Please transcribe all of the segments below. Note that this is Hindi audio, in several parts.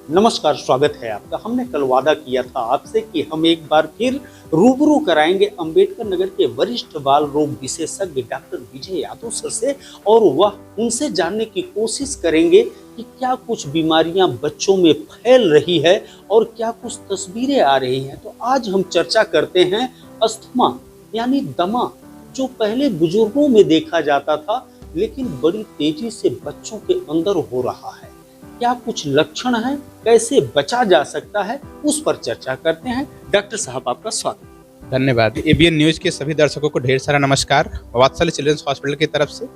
नमस्कार, स्वागत है आपका। हमने कल वादा किया था आपसे कि हम एक बार फिर रूबरू कराएंगे अंबेडकर नगर के वरिष्ठ बाल रोग विशेषज्ञ डॉक्टर विजय यादव सर से और वह उनसे जानने की कोशिश करेंगे कि क्या कुछ बीमारियां बच्चों में फैल रही है और क्या कुछ तस्वीरें आ रही हैं। तो आज हम चर्चा करते हैं अस्थमा यानी दमा, जो पहले बुजुर्गों में देखा जाता था लेकिन बड़ी तेजी से बच्चों के अंदर हो रहा है। क्या कुछ लक्षण हैं, कैसे बचा जा सकता है, उस पर चर्चा करते हैं। डॉक्टर साहब, आपका स्वागत। धन्यवाद। एबीएन न्यूज के सभी दर्शकों को ढेर सारा नमस्कार वात्सल्य चिल्ड्रंस हॉस्पिटल की तरफ से।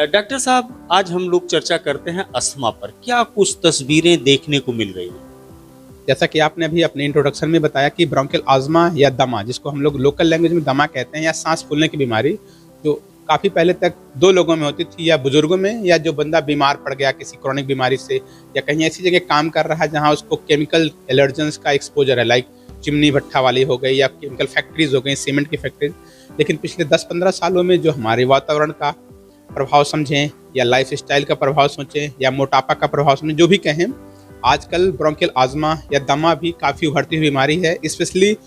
डॉक्टर साहब, आज हम लोग चर्चा करते हैं अस्थमा पर। क्या कुछ तस्वीरें देखने को मिल रही हैं? जैसा कि आपने अभी अपने इंट्रोडक्शन में बताया कि ब्रोंकियल आज्मा या दमा, जिसको हम लोग लोकल लैंग्वेज में दमा कहते हैं, या सांस फूलने की बीमारी, जो काफ़ी पहले तक दो लोगों में होती थी, या बुजुर्गों में, या जो बंदा बीमार पड़ गया किसी क्रॉनिक बीमारी से, या कहीं ऐसी जगह काम कर रहा है जहाँ उसको केमिकल एलर्जेंस का एक्सपोजर है, लाइक चिमनी भट्ठा वाली हो गई या केमिकल फैक्ट्रीज हो गई, सीमेंट की फैक्ट्रीज। लेकिन पिछले 10-15 सालों में जो हमारे वातावरण का प्रभाव समझें, या लाइफ स्टाइल का प्रभाव सोचें, या मोटापा का प्रभाव समझें, जो भी कहें, आजकल ब्रोंकियल आज्मा या दमा भी काफ़ी उभरती हुई बीमारी है। स्पेशली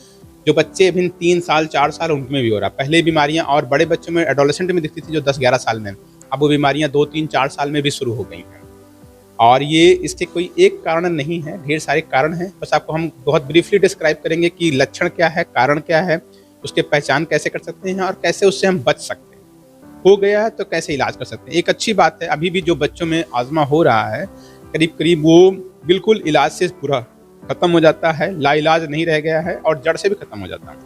जो बच्चे अभी 3 साल 4 साल उनमें भी हो रहा है। पहले बीमारियां और बड़े बच्चों में, एडोलेसेंट में दिखती थी जो 10-11 साल में, अब वो बीमारियां 2-3-4 साल में भी शुरू हो गई हैं। और ये इसके कोई एक कारण नहीं है, ढेर सारे कारण हैं। बस आपको हम बहुत ब्रीफली डिस्क्राइब करेंगे कि लक्षण क्या है, कारण क्या है, उसके पहचान कैसे कर सकते हैं और कैसे उससे हम बच सकते हैं। हो गया है तो कैसे इलाज कर सकते हैं। एक अच्छी बात है, अभी भी जो बच्चों में आज्मा हो रहा है, करीब करीब वो बिल्कुल इलाज से पूरा खत्म हो जाता है, लाइलाज नहीं रह गया है और जड़ से भी खत्म हो जाता है।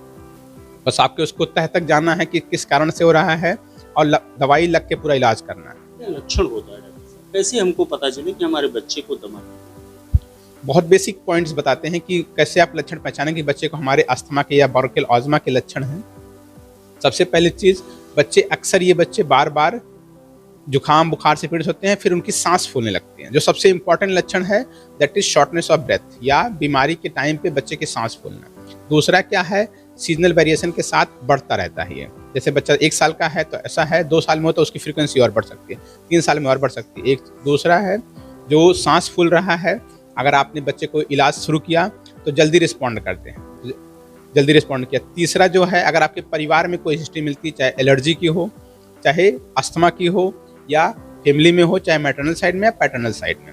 बस आपके उसको तह तक जानना है कि किस कारण से हो रहा है और दवाई लग के पूरा इलाज करना है। क्या लक्षण होता है डॉक्टर साहब? कैसे हमको पता चले कि हमारे बच्चे को दमा है? बहुत बेसिक पॉइंट्स बताते हैं कि कैसे आप लक्षण पहचानें कि बच्चे को हमारे अस्थमा के या ब्रोंकियल आज्मा के लक्षण हैं। सबसे पहली चीज़, बच्चे अक्सर ये बच्चे बार बार जुकाम बुखार से पीड़ित होते हैं, फिर उनकी सांस फूलने लगती है। जो सबसे इंपॉर्टेंट लक्षण है that is shortness of breath, या बीमारी के टाइम पे बच्चे की सांस फूलना। दूसरा क्या है, सीजनल वेरिएशन के साथ बढ़ता रहता है ये। जैसे बच्चा 1 साल का है तो ऐसा है, 2 साल में हो तो उसकी फ्रीक्वेंसी और बढ़ सकती है, 3 साल में और बढ़ सकती है। एक दूसरा है जो सांस फूल रहा है, अगर आपने बच्चे को इलाज शुरू किया तो जल्दी रिस्पॉन्ड करते हैं, जल्दी रिस्पॉन्ड किया। तीसरा जो है, अगर आपके परिवार में कोई हिस्ट्री मिलती है, चाहे एलर्जी की हो, चाहे अस्थमा की हो, या फैमिली में हो, चाहे मैटरनल साइड में या पैटर्नल साइड में।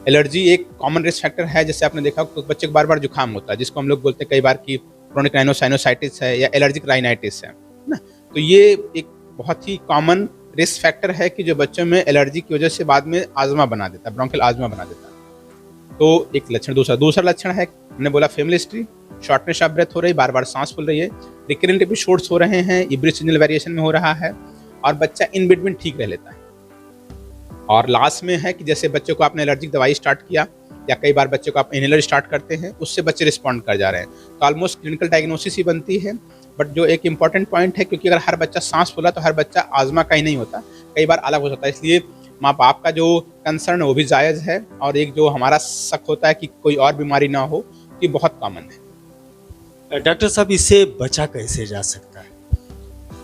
एलर्जी एक कॉमन रिस्क फैक्टर है। जैसे आपने देखा बच्चे को बार बार जुकाम होता है, जिसको हम लोग बोलते हैं कई बार कि क्रोनिक राइनोसाइनोसाइटिस है या एलर्जिक राइनाइटिस है ना। तो ये एक बहुत ही कॉमन रिस्क फैक्टर है कि जो बच्चों में एलर्जी की वजह से बाद में आज्मा बना देता है, ब्रोंकियल आज्मा बना देता है। तो एक लक्षण। दूसरा लक्षण है, हमने बोला family history, shortness of breath हो रही, बार बार सांस फूल रही है, रिकरेंट एपिसोड्स हो रहे हैं, ये सीजनल वेरिएशन में हो रहा है, और बच्चा इन बिटवीन ठीक रह लेता है। और लास्ट में है कि जैसे बच्चे को आपने एलर्जिक दवाई स्टार्ट किया, या कई बार बच्चे को आप इनहेलर स्टार्ट करते हैं, उससे बच्चे रिस्पॉन्ड कर जा रहे हैं, तो ऑलमोस्ट क्लिनिकल डायग्नोसिस ही बनती है। बट जो एक इंपॉर्टेंट पॉइंट है, क्योंकि अगर हर बच्चा सांस फूला तो हर बच्चा आज्मा का ही नहीं होता, कई बार अलग हो सकता है। इसलिए माँ बाप का जो कंसर्न है वो भी जायज़ है, और एक जो हमारा शक होता है कि कोई और बीमारी ना हो, ये बहुत कॉमन है। डॉक्टर साहब, इससे बचा कैसे जा सकता है?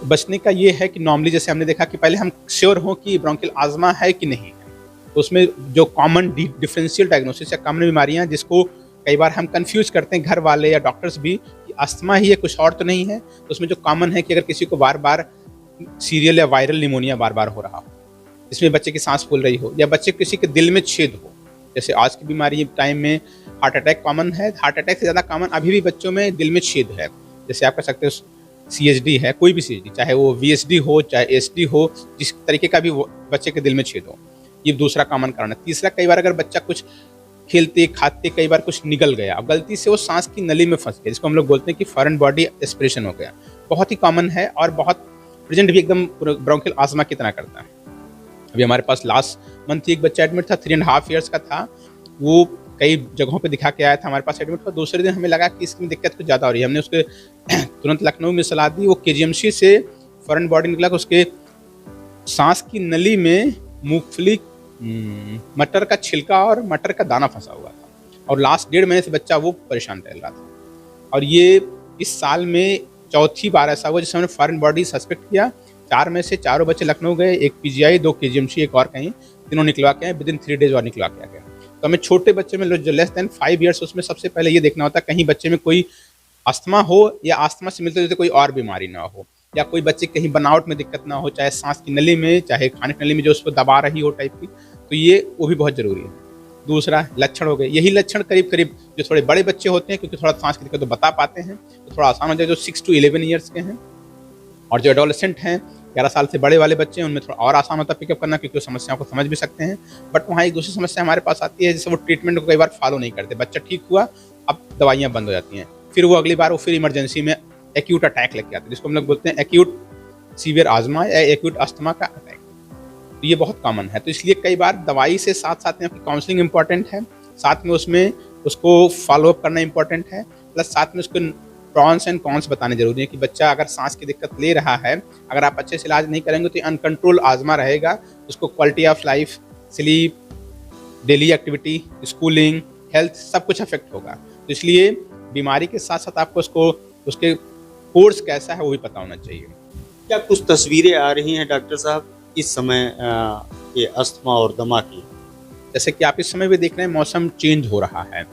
बचने का ये है कि नॉर्मली जैसे हमने देखा कि पहले हम श्योर हों कि ब्रोंकियल आज्मा है कि नहीं है, तो उसमें जो कॉमन डिफरेंशियल डायग्नोसिस या कॉमन बीमारियां, जिसको कई बार हम कंफ्यूज करते हैं घर वाले या डॉक्टर्स भी कि अस्थमा ही है, कुछ और तो नहीं है। तो उसमें जो कॉमन है कि अगर किसी को बार बार सीरियल या वायरल निमोनिया बार बार हो रहा हो, इसमें बच्चे की सांस फूल रही हो, या बच्चे किसी के दिल में छेद हो, जैसे आज की बीमारी टाइम में हार्ट अटैक कॉमन है, हार्ट अटैक से ज़्यादा कॉमन अभी भी बच्चों में दिल में छेद है। जैसे आप कह सकते हो CHD है, कोई भी CHD, चाहे वो VSD हो चाहे SD हो, जिस तरीके का भी बच्चे के दिल में छेद हो, ये दूसरा कॉमन कारण है। तीसरा, कई बार अगर बच्चा कुछ खेलते खाते कई बार कुछ निकल गया, अब गलती से वो सांस की नली में फंस गया, जिसको हम लोग बोलते हैं कि फॉरेन बॉडी एस्पिरेशन हो गया, बहुत ही कॉमन है और बहुत प्रेजेंट भी एकदम ब्रोंकियल आज्मा की तरह करता है। अभी हमारे पास लास्ट मंथ एक बच्चा एडमिट था, 3.5 ईयर्स का था, वो कई जगहों पे दिखा के आया था, हमारे पास एडमिट हुआ। दूसरे दिन हमें लगा कि इसकी दिक्कत कुछ ज़्यादा हो रही है, हमने उसके तुरंत लखनऊ में सलाह दी। वो KGMC से फॉरेन बॉडी निकला, उसके सांस की नली में मूंगफली, मटर का छिलका और मटर का दाना फंसा हुआ था, और लास्ट 1.5 महीने से बच्चा वो परेशान रह रहा था। और ये इस साल में चौथी बार ऐसा हुआ जिसमें हमने फॉरेन बॉडी सस्पेक्ट किया। 4 में से 4 बच्चे लखनऊ गए, एक PGI, 2 KGMC, एक और कहीं, तीनों निकलवा के आए, विदिन 3 डेज और निकलवा के आ गए। तो हमें छोटे बच्चे में जो लेस देन 5 ईयर्स, उसमें सबसे पहले ये देखना होता है कहीं बच्चे में कोई अस्थमा हो या अस्थमा से मिलते जुलते कोई और बीमारी ना हो, या कोई बच्चे कहीं बनावट में दिक्कत ना हो, चाहे सांस की नली में, चाहे खाने की नली में जो उसको दबा रही हो टाइप की, तो ये वो भी बहुत जरूरी है। दूसरा लक्षण हो गए, यही लक्षण करीब करीब जो थोड़े बड़े बच्चे होते हैं, क्योंकि थोड़ा सांस की दिक्कत तो बता पाते हैं, तो थोड़ा आसान हो जाए, जो 6 to 11 ईयर्स के हैं। और जो एडोलेसेंट हैं, 11 साल से बड़े वाले बच्चे हैं, उनमें थोड़ा और आसान होता है पिकअप करना, क्योंकि वो समस्याओं को समझ भी सकते हैं। बट वहाँ एक दूसरी समस्या हमारे पास आती है, जैसे वो ट्रीटमेंट को कई बार फॉलो नहीं करते। बच्चा ठीक हुआ, अब दवाइयाँ बंद हो जाती हैं, फिर वो अगली बार वो फिर इमरजेंसी में एक्यूट अटैक लेके आते हैं, जिसको हम लोग बोलते हैं एक्यूट सीवियर आजमा या एक्यूट अस्थमा का अटैक। तो ये बहुत कॉमन है। तो इसलिए कई बार दवाई से साथ साथ में आपकी काउंसलिंग इंपॉर्टेंट है, साथ में उसमें उसको फॉलोअप करना इंपॉर्टेंट है, प्लस साथ में उसको प्रॉन्स एंड कॉन्स बताने जरूरी है कि बच्चा अगर सांस की दिक्कत ले रहा है, अगर आप अच्छे से इलाज नहीं करेंगे तो अनकंट्रोल आजमा रहेगा, उसको quality of life, sleep, daily activity, schooling, health सब कुछ अफेक्ट होगा। तो इसलिए बीमारी के साथ साथ आपको उसको उसके कोर्स कैसा है वो भी पता होना चाहिए। क्या कुछ तस्वीरें आ रही हैं डॉक्टर साहब इस समय ये अस्थमा और दमा की? जैसे कि आप इस समय भी देख रहे हैं, मौसम चेंज हो रहा है,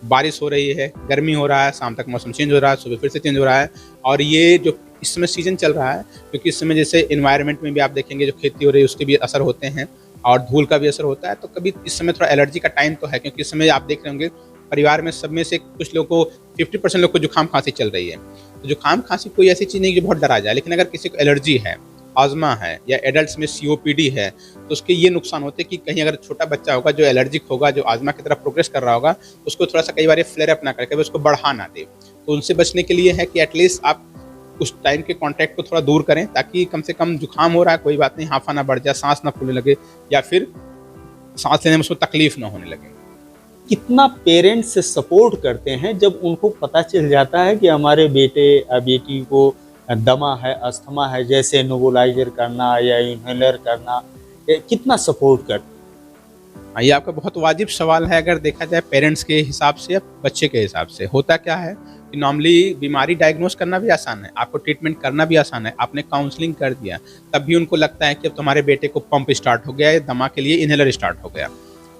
बारिश हो रही है, गर्मी हो रहा है, शाम तक मौसम चेंज हो रहा है, सुबह फिर से चेंज हो रहा है। और ये जो इस समय सीजन चल रहा है, क्योंकि इस समय जैसे इन्वायरमेंट में भी आप देखेंगे जो खेती हो रही है उसके भी असर होते हैं और धूल का भी असर होता है। तो कभी इस समय थोड़ा एलर्जी का टाइम तो है, क्योंकि इस समय आप देख रहे होंगे परिवार में सब में से कुछ लोगों को 50% लोग को जुकाम खांसी चल रही है। तो जुकाम खांसी कोई ऐसी चीज़ नहीं जो बहुत डरा जाए, लेकिन अगर किसी को एलर्जी है, आजमा है या एडल्ट्स में सीओपीडी है, तो उसके ये नुकसान होते हैं कि कहीं अगर छोटा बच्चा होगा जो एलर्जिक होगा, जो आजमा की तरफ प्रोग्रेस कर रहा होगा, उसको थोड़ा सा कई बार फ्लेयर अप ना करके उसको बढ़ा ना दे। तो उनसे बचने के लिए है कि एटलीस्ट आप उस टाइम के कॉन्टैक्ट को थोड़ा दूर करें, ताकि कम से कम जुकाम हो रहा है कोई बात नहीं, हाफा ना बढ़ जाए, सांस ना फूलने लगे या फिर सांस लेने में उसको तकलीफ ना होने लगे। कितना पेरेंट्स से सपोर्ट करते हैं जब उनको पता चल जाता है कि हमारे बेटे या बेटी को दमा है, अस्थमा है, जैसे नेबुलाइजर करना या इनहेलर करना, कितना सपोर्ट करते हैं? ये आपका बहुत वाजिब सवाल है। अगर देखा जाए पेरेंट्स के हिसाब से या बच्चे के हिसाब से, होता क्या है कि नॉर्मली बीमारी डायग्नोस करना भी आसान है, आपको ट्रीटमेंट करना भी आसान है, आपने काउंसलिंग कर दिया, तब भी उनको लगता है कि अब तुम्हारे बेटे को पंप स्टार्ट हो गया है, दमा के लिए इनहेलर स्टार्ट हो गया,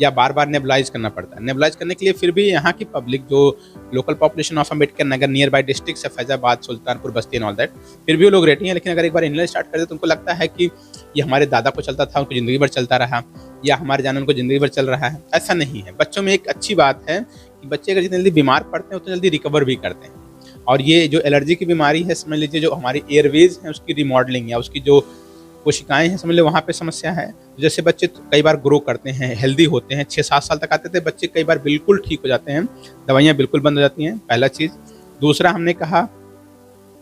या बार बार नेबुलाइज करना पड़ता है। नेबुलाइज करने के लिए फिर भी यहाँ की पब्लिक, जो local population of Ambedkar Nagar near by district है, फैजाबाद, सुल्तानपुर, बस्ती एंड ऑल दैट, फिर भी वो लोग रेडी हैं। लेकिन अगर एक बार इनहेलर स्टार्ट कर दे तो उनको लगता है कि ये हमारे दादा को चलता था, उनको ज़िंदगी भर चलता रहा, या हमारे जान उनको ज़िंदगी भर चल रहा है। ऐसा नहीं है। बच्चों में एक अच्छी बात है कि बच्चे अगर जितनी जल्दी बीमार पड़ते हैं उतनी जल्दी रिकवर भी करते हैं। और ये जो एलर्जी की बीमारी है, समझ लीजिए जो हमारी एयरवेज है उसकी रिमॉडलिंग या उसकी जो कोशिकाएं हैं, समझ लो वहाँ पे समस्या है। जैसे बच्चे कई बार ग्रो करते हैं, हेल्दी होते हैं, 6-7 साल तक आते थे बच्चे, कई बार बिल्कुल ठीक हो जाते हैं, दवाइयाँ बिल्कुल बंद हो जाती हैं, पहला चीज़। दूसरा हमने कहा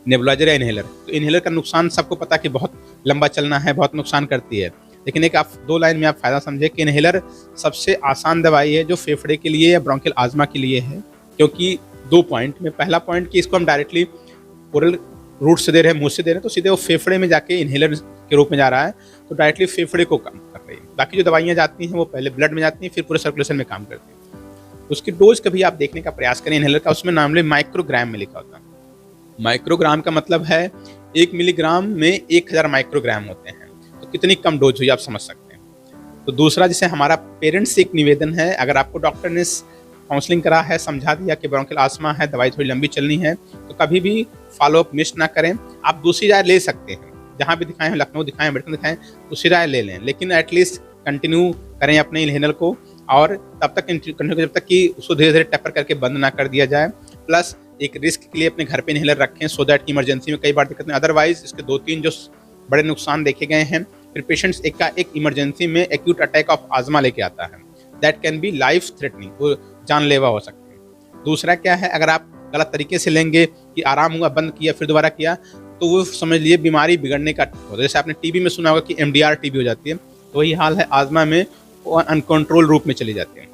नेबुलाइजर या इनहेलर, तो इनहेलर का नुकसान सबको पता कि बहुत लंबा चलना है, बहुत नुकसान करती है। लेकिन एक आप 2 लाइन में आप फ़ायदा समझे कि इनहेलर सबसे आसान दवाई है जो फेफड़े के लिए या ब्रोंकियल आजमा के लिए है, क्योंकि 2 पॉइंट में, पहला पॉइंट कि इसको हम डायरेक्टली ओरल रूट से दे रहे हैं, मुंह से दे रहे हैं, तो सीधे वो फेफड़े में जाके इनहेलर के रूप में जा रहा है, तो डायरेक्टली फेफड़े को कम कर रही है। बाकी जो दवाइयाँ जाती हैं वो पहले ब्लड में जाती हैं, फिर पूरे सर्कुलेशन में काम करती हैं। उसकी डोज कभी आप देखने का प्रयास करें इनहेलर का, उसमें नॉर्मली माइक्रोग्राम में लिखा होता है। माइक्रोग्राम का मतलब है 1 मिलीग्राम में 1000 माइक्रोग्राम होते हैं, तो कितनी कम डोज हुई आप समझ सकते हैं। तो दूसरा, जैसे हमारा पेरेंट्स से एक निवेदन है, अगर आपको डॉक्टर ने काउंसलिंग करा है, समझा दिया कि ब्रोंकियल आस्मा है, दवाई थोड़ी लंबी चलनी है, तो कभी भी फॉलोअप मिस ना करें। आप दूसरी राय ले सकते हैं, जहाँ भी दिखाएं, लखनऊ दिखाएं, अम्बेडकर दिखाएं, दूसरी राय ले लें, लेकिन एटलीस्ट कंटिन्यू करें अपने इनहेलर को, और तब तक कंटिन्यू जब तक कि उसको धीरे धीरे टेपर करके बंद ना कर दिया जाए। प्लस एक रिस्क के लिए अपने घर पे इनहेलर रखें, सो दैट इमरजेंसी में कई बार दिक्कत नहीं। अदरवाइज इसके 2-3 जो बड़े नुकसान देखे गए हैं, फिर पेशेंट्स एक इमरजेंसी में एक्यूट अटैक ऑफ आजमा लेके आता है, that can be life threatening, वो जानलेवा हो सकते हैं। दूसरा क्या है, अगर आप गलत तरीके से लेंगे कि आराम हुआ, बंद किया, फिर दोबारा किया, तो वो समझ लिए बीमारी बिगड़ने का होता है। जैसे आपने टीबी में सुना होगा कि MDR टीबी हो जाती है, तो वही हाल है आजमा में, वो अनकंट्रोल रूप में चली जाती है।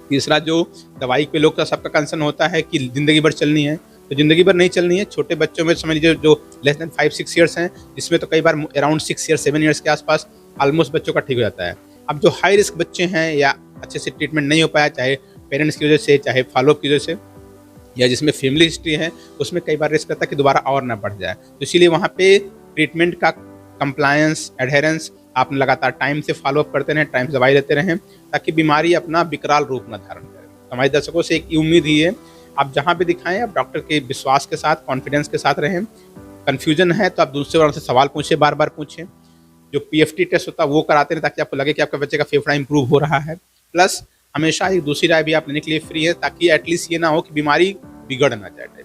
तीसरा, जो दवाई पे लोग का सबका कंसर्न होता है कि ज़िंदगी भर चलनी है, तो ज़िंदगी भर नहीं चलनी है। छोटे बच्चों में समझ लीजिए जो लेस देन 5-6 ईयर्स हैं, इसमें तो कई बार अराउंड 6 ईयर्स 7 ईयर्स के आसपास ऑलमोस्ट बच्चों का ठीक हो जाता है। अब जो हाई रिस्क बच्चे हैं या अच्छे से ट्रीटमेंट नहीं हो पाया, चाहे पेरेंट्स की वजह से, चाहे फॉलोअप की वजह से, या जिसमें फैमिली हिस्ट्री है, उसमें कई बार रिस्क रहता है कि दोबारा और ना बढ़ जाए। तो इसीलिए वहाँ पे ट्रीटमेंट का कंप्लायंस, एडहेरेंस आप लगातार टाइम से फॉलोअप करते रहें, टाइम से दवाई लेते रहें, ताकि बीमारी अपना विकराल रूप न धारण करे। तो हमारे दर्शकों से एक उम्मीद ही है, आप जहाँ भी दिखाएं आप डॉक्टर के विश्वास के साथ, कॉन्फिडेंस के साथ रहें। कन्फ्यूजन है तो आप दूसरे वालों से सवाल पूछें, बार बार पूछें। जो PFT टेस्ट होता है वो कराते हैं ताकि आपको लगे कि आपका बच्चे का फेफड़ा इंप्रूव हो रहा है। प्लस हमेशा एक दूसरी राय भी आप लेने के लिए फ्री है, ताकि एटलीस्ट ये ना हो कि बीमारी बिगड़ ना जाए।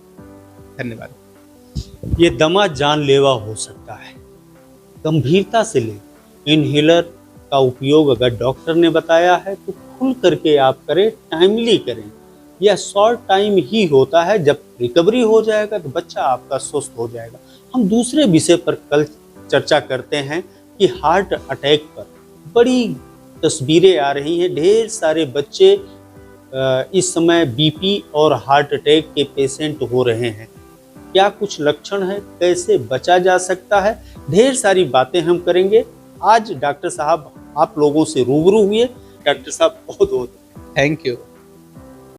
धन्यवाद। ये दमा जानलेवा हो सकता है, गंभीरता से लें। इनहेलर का उपयोग अगर डॉक्टर ने बताया है तो खुल करके आप करें, टाइमली करें। यह शॉर्ट टाइम ही होता है, जब रिकवरी हो जाएगा तो बच्चा आपका स्वस्थ हो जाएगा। हम दूसरे विषय पर कल चर्चा करते हैं कि हार्ट अटैक पर बड़ी तस्वीरें आ रही हैं। ढेर सारे बच्चे इस समय BP और हार्ट अटैक के पेशेंट हो रहे हैं। क्या कुछ लक्षण है, कैसे बचा जा सकता है, ढेर सारी बातें हम करेंगे। आज डॉक्टर साहब आप लोगों से रूबरू हुए। डॉक्टर साहब बहुत बहुत थैंक यू।